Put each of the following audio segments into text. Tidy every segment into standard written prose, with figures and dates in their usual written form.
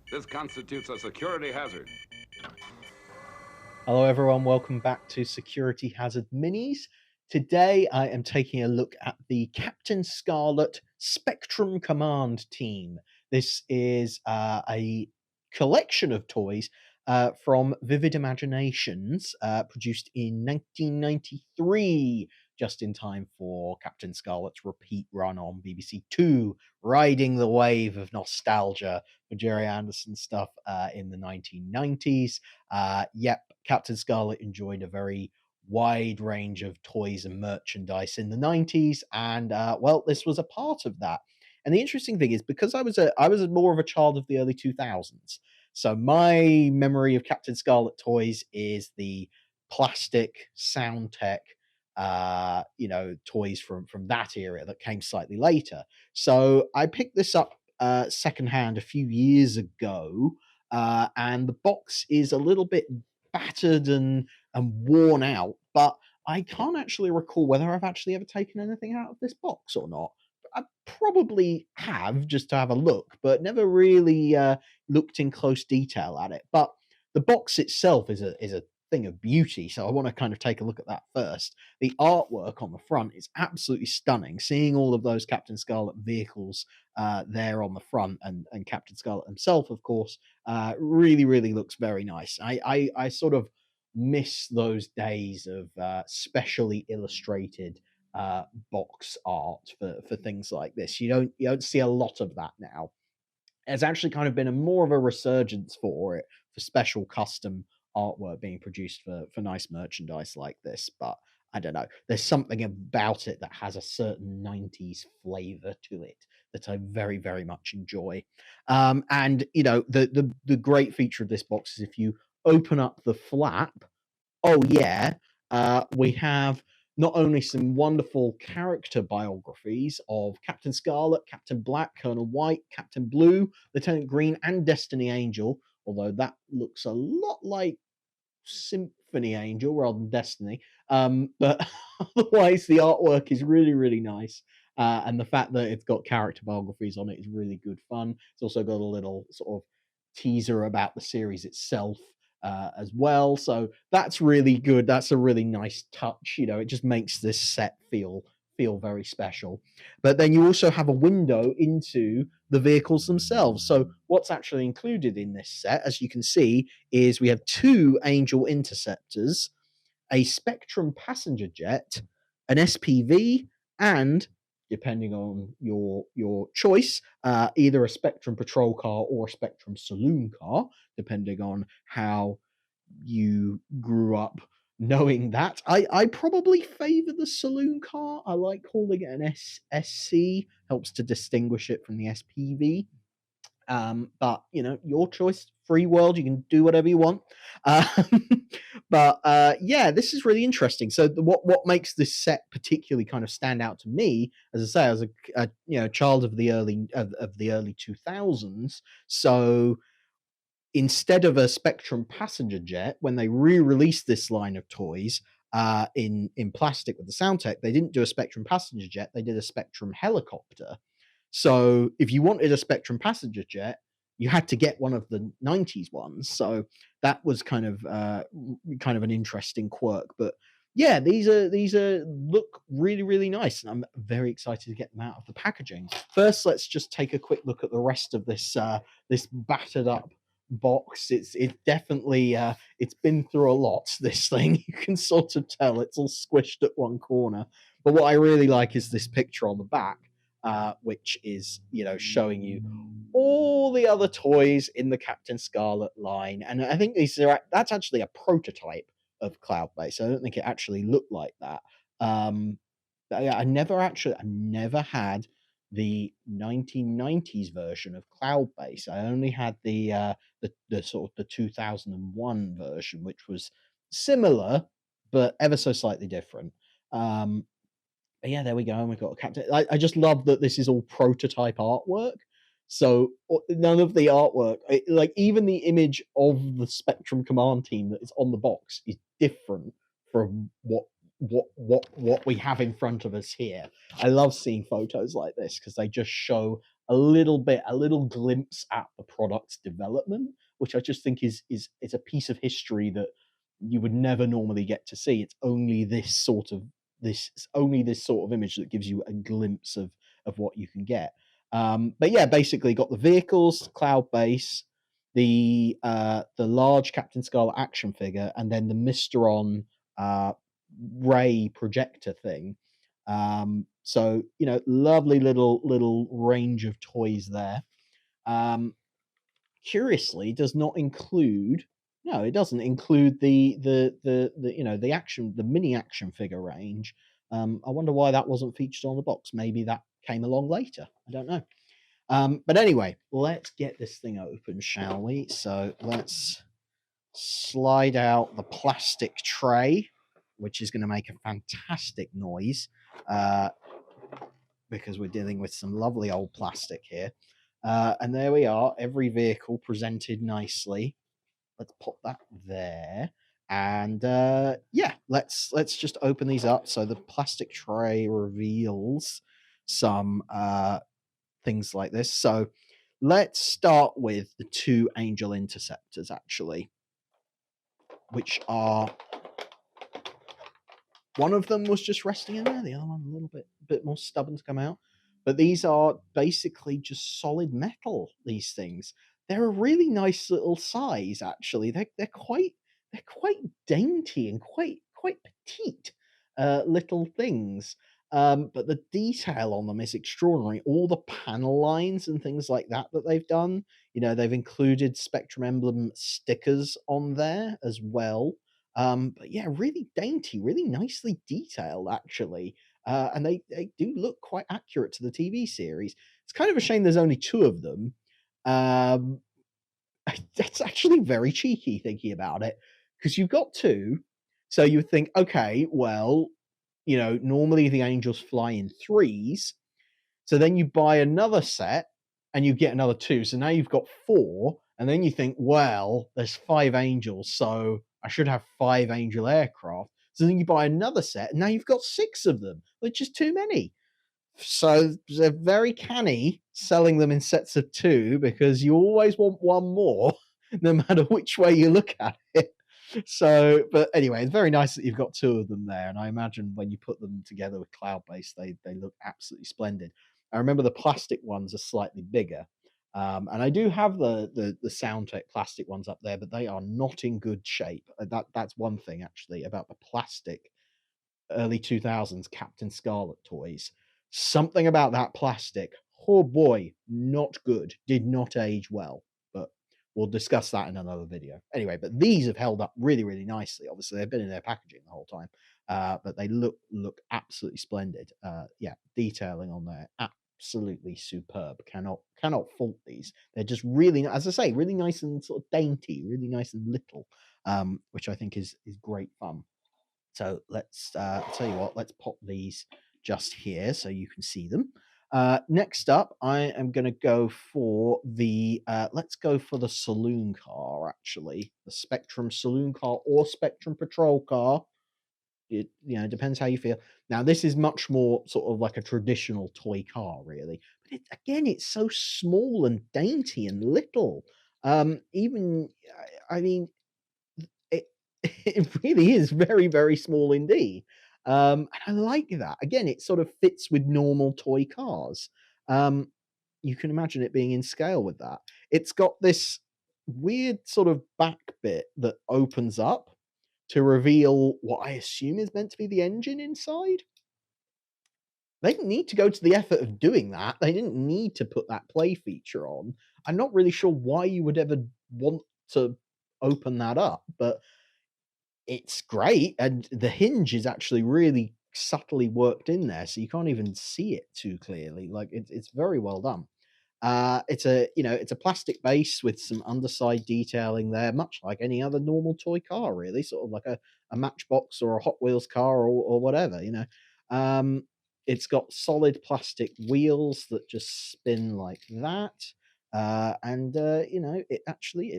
This constitutes a security hazard. Hello, everyone. Welcome back to Security Hazard Minis. Today, I am taking a look at the Captain Scarlet Spectrum Command team. This is a collection of toys from Vivid Imaginations, produced in 1993, just in time for Captain Scarlet's repeat run on BBC Two, riding the wave of nostalgia for Jerry Anderson stuff in the 1990s. Yep, Captain Scarlet enjoyed a very wide range of toys and merchandise in the 90s, and well, this was a part of that. And the interesting thing is, because I was more of a child of the early 2000s, so my memory of Captain Scarlet toys is the plastic sound tech toys from that era that came slightly later. So I picked this up secondhand a few years ago, and the box is a little bit battered and worn out, but I can't actually recall whether I've actually ever taken anything out of this box or not. I probably have, just to have a look, but never really looked in close detail at it. But the box itself is a thing of beauty, so I want to kind of take a look at that first. The artwork on the front is absolutely stunning. Seeing all of those Captain Scarlet vehicles there on the front, and Captain Scarlet himself, of course, really, really looks very nice. I sort of miss those days of specially illustrated box art for things like this. You don't see a lot of that now. There's actually kind of been a more of a resurgence for it, for special custom artwork being produced for nice merchandise like this. But I don't know. There's something about it that has a certain 90s flavor to it that I very, very much enjoy. And the great feature of this box is if you open up the flap, oh yeah, we have not only some wonderful character biographies of Captain Scarlet, Captain Black, Colonel White, Captain Blue, Lieutenant Green, and Destiny Angel, although that looks a lot like Symphony Angel rather than Destiny. But otherwise, the artwork is really, really nice. And the fact that it's got character biographies on it is really good fun. It's also got a little sort of teaser about the series itself as well. So that's really good. That's a really nice touch. It just makes this set feel very special. But then you also have a window into the vehicles themselves. So what's actually included in this set, as you can see, is we have two Angel Interceptors, a Spectrum passenger jet, an SPV, and depending on your choice, either a Spectrum patrol car or a Spectrum saloon car, depending on how you grew up knowing that. I probably favor the saloon car. I like calling it an SC, helps to distinguish it from the SPV. But your choice, free world, you can do whatever you want. But yeah, this is really interesting. So what makes this set particularly kind of stand out to me, as I say, I was a child of the early 2000s. So instead of a Spectrum passenger jet, when they re-released this line of toys in plastic with the sound tech, they didn't do a Spectrum passenger jet. They did a Spectrum helicopter. So if you wanted a Spectrum passenger jet, you had to get one of the 90s ones. So that was kind of an interesting quirk. But yeah, these are look really, really nice, and I'm very excited to get them out of the packaging. First, let's just take a quick look at the rest of this battered up box. It's definitely it's been through a lot, this thing. You can sort of tell it's all squished at one corner. But what I really like is this picture on the back, which is showing you all the other toys in the Captain Scarlet line. And I think that's actually a prototype of Cloud Base. I don't think it actually looked like that. I never had the 1990s version of Cloud Base. I only had the sort of the 2001 version, which was similar but ever so slightly different. But yeah, there we go. And we've got a Captain. I just love that this is all prototype artwork. So none of the artwork, like even the image of the Spectrum Command team that is on the box, is different from what we have in front of us here. I love seeing photos like this because they just show a little glimpse at the product's development, which I just think is a piece of history that you would never normally get to see. It's only this sort of image that gives you a glimpse of what you can get. But yeah, basically got the vehicles, cloud base, the large Captain Scarlet action figure, and then the Mysteron ray projector thing. So lovely little range of toys there. Curiously, does not include. No, it doesn't include the mini action figure range. I wonder why that wasn't featured on the box. Maybe that came along later. I don't know. But anyway, let's get this thing open, shall we? So let's slide out the plastic tray, which is going to make a fantastic noise because we're dealing with some lovely old plastic here. And there we are, every vehicle presented nicely. Let's pop that there. And yeah, let's just open these up. So the plastic tray reveals some things like this. So let's start with the two Angel Interceptors, actually, which are, one of them was just resting in there, the other one a little bit more stubborn to come out. But these are basically just solid metal, these things. They're a really nice little size, actually. They're quite dainty and quite petite little things. But the detail on them is extraordinary. All the panel lines and things like that they've done. They've included Spectrum emblem stickers on there as well. But yeah, really dainty, really nicely detailed, actually. And they do look quite accurate to the TV series. It's kind of a shame there's only two of them. That's actually very cheeky thinking about it, because you've got two. So you would think, okay, well, normally the angels fly in threes. So then you buy another set and you get another two. So now you've got four. And then you think, well, there's five angels, so I should have five angel aircraft. So then you buy another set, and now you've got six of them, which is too many. So they're very canny selling them in sets of two, because you always want one more, no matter which way you look at it. So, but anyway, it's very nice that you've got two of them there. And I imagine when you put them together with cloud base, they look absolutely splendid. I remember the plastic ones are slightly bigger. And I do have the Soundtech plastic ones up there, but they are not in good shape. That's one thing actually about the plastic early 2000s Captain Scarlet toys. Something about that plastic, oh boy, not good. Did not age well. But we'll discuss that in another video. Anyway, but these have held up really, really nicely. Obviously, they've been in their packaging the whole time. But they look absolutely splendid. Yeah, detailing on there, absolutely superb. Cannot fault these. They're just really, as I say, really nice and sort of dainty, really nice and little, which I think is great fun. So let's tell you what, let's pop these just here so you can see them. Next up, I am going to go for the let's go for the Saloon Car, actually, the Spectrum Saloon Car or Spectrum Patrol Car. It depends how you feel. Now, this is much more sort of like a traditional toy car, really. But again, it's so small and dainty and little. Even I mean, it it really is very, very small indeed. And I like that. Again, it sort of fits with normal toy cars. Um, you can imagine it being in scale with that. It's got this weird sort of back bit that opens up to reveal what I assume is meant to be the engine inside. They didn't need to go to the effort of doing that. They didn't need to put that play feature on. I'm not really sure why you would ever want to open that up, but it's great, and the hinge is actually really subtly worked in there, so you can't even see it too clearly. Like it's very well done. It's a plastic base with some underside detailing there, much like any other normal toy car, really, sort of like a Matchbox or a Hot Wheels car or whatever. Um, it's got solid plastic wheels that just spin like that. It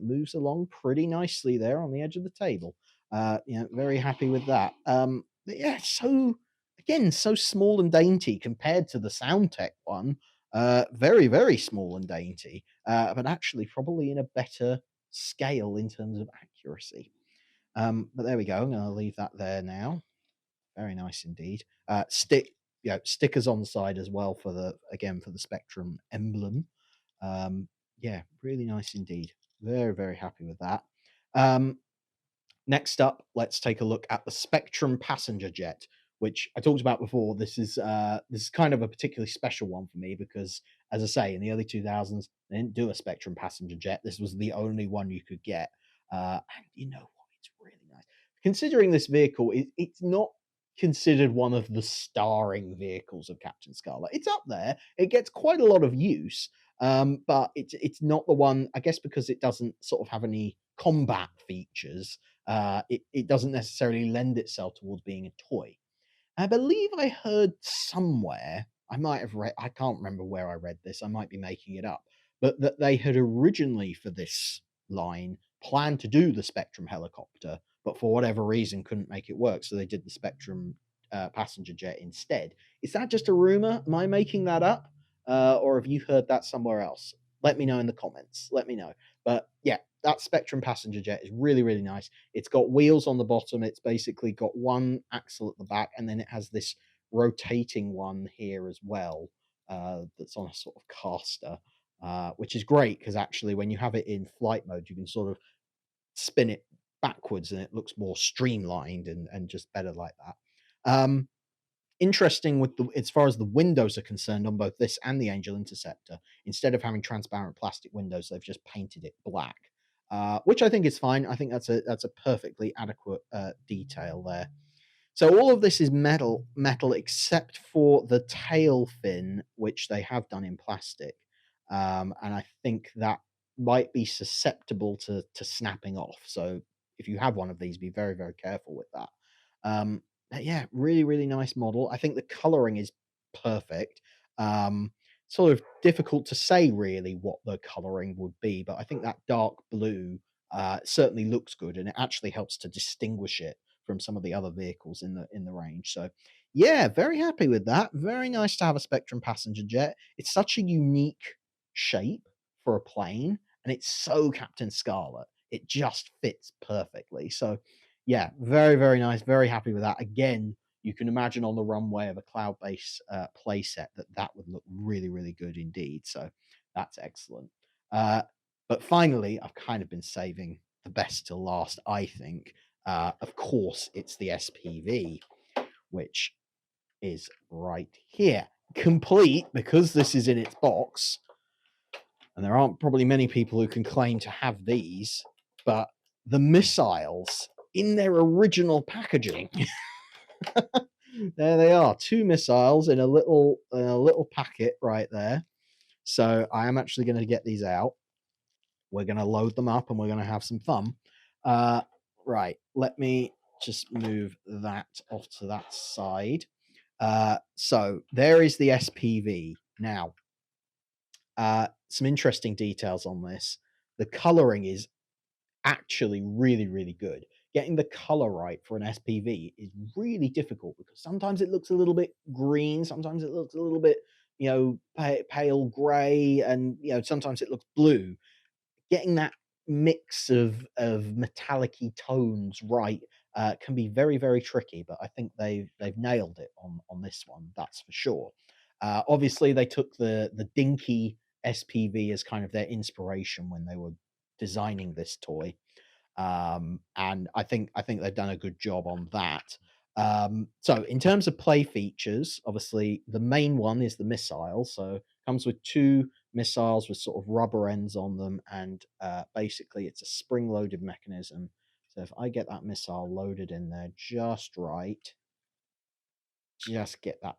moves along pretty nicely there on the edge of the table. Very happy with that. But yeah, so again, so small and dainty compared to the Soundtech one. Very, very small and dainty, but actually probably in a better scale in terms of accuracy. But there we go. I'm going to leave that there now. Very nice indeed. Stickers on the side as well for the Spectrum emblem. Yeah, really nice indeed. Very, very happy with that. Next up, let's take a look at the Spectrum passenger jet, which I talked about before. This is kind of a particularly special one for me because, as I say, in the early 2000s, they didn't do a Spectrum passenger jet. This was the only one you could get, and you know what? It's really nice. Considering this vehicle, it's not considered one of the starring vehicles of Captain Scarlet. It's up there. It gets quite a lot of use, but it's not the one. I guess because it doesn't sort of have any combat features. It doesn't necessarily lend itself towards being a toy. I believe I heard somewhere, I might have read, I can't remember where I read this, I might be making it up, but that they had originally for this line planned to do the Spectrum helicopter, but for whatever reason couldn't make it work. So they did the Spectrum passenger jet instead. Is that just a rumor? Am I making that up? Or have you heard that somewhere else? Let me know in the comments. Let me know. But yeah, that Spectrum passenger jet is really, really nice. It's got wheels on the bottom. It's basically got one axle at the back, and then it has this rotating one here as well that's on a sort of caster, which is great because actually when you have it in flight mode, you can sort of spin it backwards and it looks more streamlined and just better like that. Interesting with as far as the windows are concerned on both this and the Angel Interceptor, instead of having transparent plastic windows, they've just painted it black, which I think is fine. I think that's a perfectly adequate detail there. So all of this is metal except for the tail fin, which they have done in plastic, and I think that might be susceptible to snapping off. So if you have one of these, be very, very careful with that. But yeah, really, really nice model. I think the coloring is perfect. Sort of difficult to say really what the coloring would be, but I think that dark blue certainly looks good, and it actually helps to distinguish it from some of the other vehicles in the range. So yeah, very happy with that. Very nice to have a Spectrum passenger jet. It's such a unique shape for a plane, and it's so Captain Scarlet. It just fits perfectly. So yeah, very, very nice. Very happy with that. Again, you can imagine on the runway of a cloud-based playset that would look really, really good indeed. So that's excellent. But finally, I've kind of been saving the best till last, I think. Of course, it's the SPV, which is right here. Complete, because this is in its box, and there aren't probably many people who can claim to have these, but the missiles in their original packaging. There they are, 2 missiles in a little packet right there. So I am actually going to get these out. We're going to load them up and we're going to have some fun. Right, let me just move that off to that side. So there is the SPV. Now, some interesting details on this. The coloring is actually really, really good. Getting the color right for an SPV is really difficult because sometimes it looks a little bit green, sometimes it looks a little bit, pale gray, and sometimes it looks blue. Getting that mix of metallic-y tones right can be very, very tricky, but I think they've nailed it on this one, that's for sure. Obviously, they took the dinky SPV as kind of their inspiration when they were designing this toy, and I think they've done a good job on that. So in terms of play features, obviously the main one is the missile. So comes with 2 missiles with sort of rubber ends on them, and basically it's a spring-loaded mechanism. So if I get that missile loaded in there just right, just get that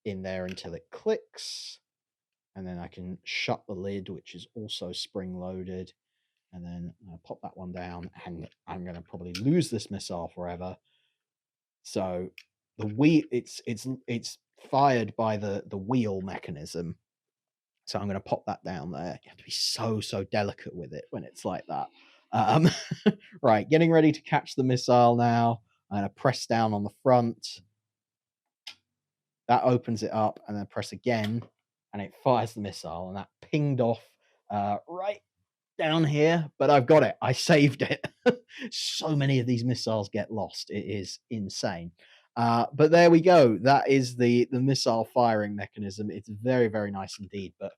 in there until it clicks, and then I can shut the lid, which is also spring-loaded, and then I'll pop that one down, and I'm going to probably lose this missile forever. So the wheel, it's fired by the wheel mechanism. So I'm going to pop that down there. You have to be so delicate with it when it's like that. Right, getting ready to catch the missile now. I'm going to press down on the front. That opens it up, and then press again, and it fires the missile, and that pinged off right down here, but I've got it. I saved it. So many of these missiles get lost. It is insane. But there we go. That is the missile firing mechanism. It's very, very nice indeed, but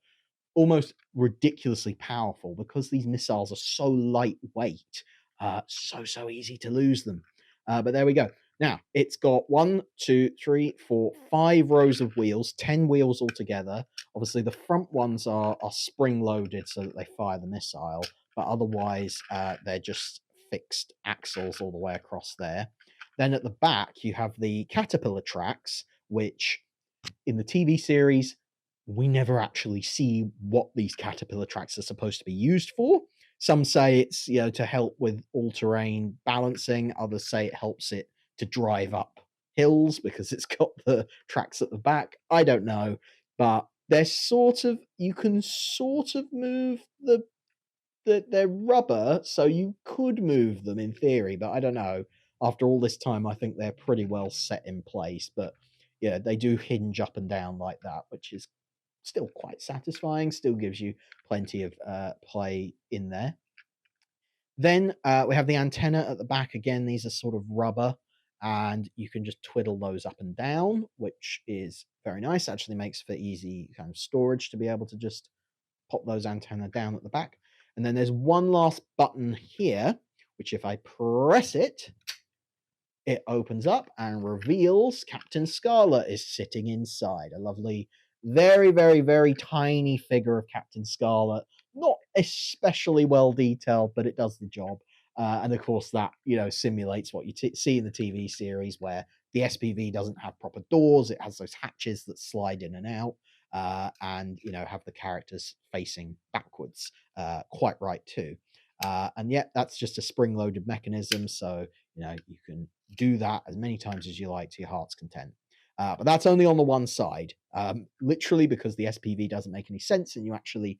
almost ridiculously powerful because these missiles are so lightweight, so easy to lose them. But there we go. Now it's got 1, 2, 3, 4, 5 rows of wheels, 10 wheels altogether. Obviously, the front ones are spring loaded so that they fire the missile, but otherwise they're just fixed axles all the way across there. Then at the back, you have the caterpillar tracks, which in the TV series, we never actually see what these caterpillar tracks are supposed to be used for. Some say it's, to help with all-terrain balancing. Others say it helps it to drive up hills because it's got the tracks at the back. I don't know, but they're you can sort of move they're rubber, so you could move them in theory, but I don't know. After all this time, I think they're pretty well set in place, but yeah, they do hinge up and down like that, which is still quite satisfying, still gives you plenty of play in there. Then we have the antenna at the back. Again, these are sort of rubber, and you can just twiddle those up and down, which is very nice. Actually makes for easy kind of storage to be able to just pop those antenna down at the back. And then there's one last button here, which if I press it, it opens up and reveals Captain Scarlet is sitting inside. A lovely, very, very, very tiny figure of Captain Scarlet. Not especially well detailed, but it does the job. And of course, that simulates what you see in the TV series, where the SPV doesn't have proper doors. It has those hatches that slide in and out, and have the characters facing backwards. Quite right too. And yet, that's just a spring-loaded mechanism, so you can do that as many times as you like to your heart's content. But that's only on the one side, literally because the SPV doesn't make any sense, and you actually,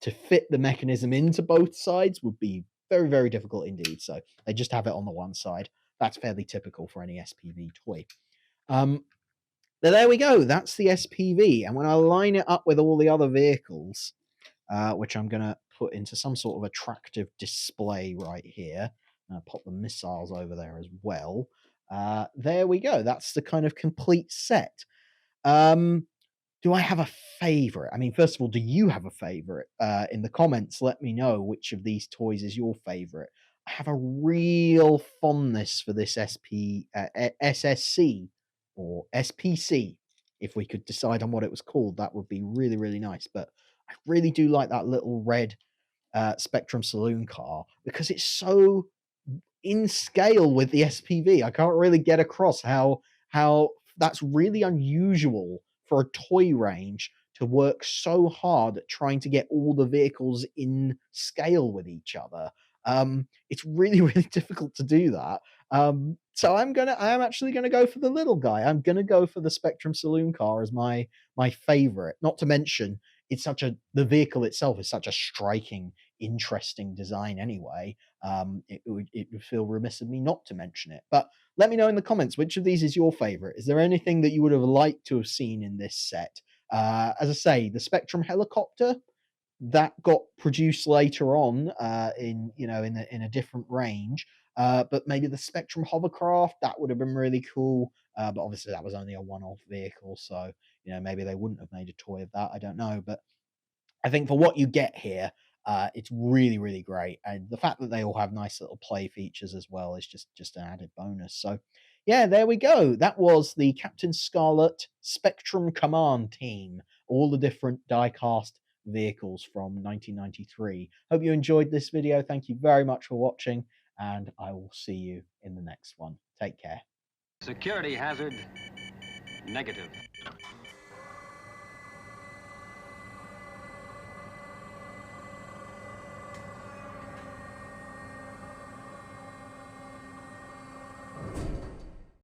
to fit the mechanism into both sides would be very, very difficult indeed. So they just have it on the one side. That's fairly typical for any SPV toy. There we go. That's the SPV. And when I line it up with all the other vehicles, which I'm going to put into some sort of attractive display right here, pop the missiles over there as well. There we go. That's the kind of complete set. Do I have a favorite? I mean, first of all, do you have a favorite? In the comments, let me know which of these toys is your favorite. I have a real fondness for this SSC or SPC. If we could decide on what it was called, that would be really, really nice. But I really do like that little red Spectrum Saloon Car because it's so in scale with the SPV. I can't really get across how that's really unusual for a toy range to work so hard at trying to get all the vehicles in scale with each other. It's really, really difficult to do that. So I am actually gonna go for the little guy. I'm gonna go for the Spectrum Saloon Car as my favorite. Not to mention, the vehicle itself is such a striking, interesting design anyway. It would feel remiss of me not to mention it. But let me know in the comments which of these is your favorite. Is there anything that you would have liked to have seen in this set? As I say, the Spectrum helicopter that got produced later on in a different range. But maybe the Spectrum hovercraft, that would have been really cool. But obviously that was only a one-off vehicle, so maybe they wouldn't have made a toy of that. I don't know, but I think for what you get here, it's really, really great. And the fact that they all have nice little play features as well is just an added bonus. So, yeah, there we go. That was the Captain Scarlet Spectrum Command team, all the different die-cast vehicles from 1993. Hope you enjoyed this video. Thank you very much for watching, and I will see you in the next one. Take care. Security hazard negative.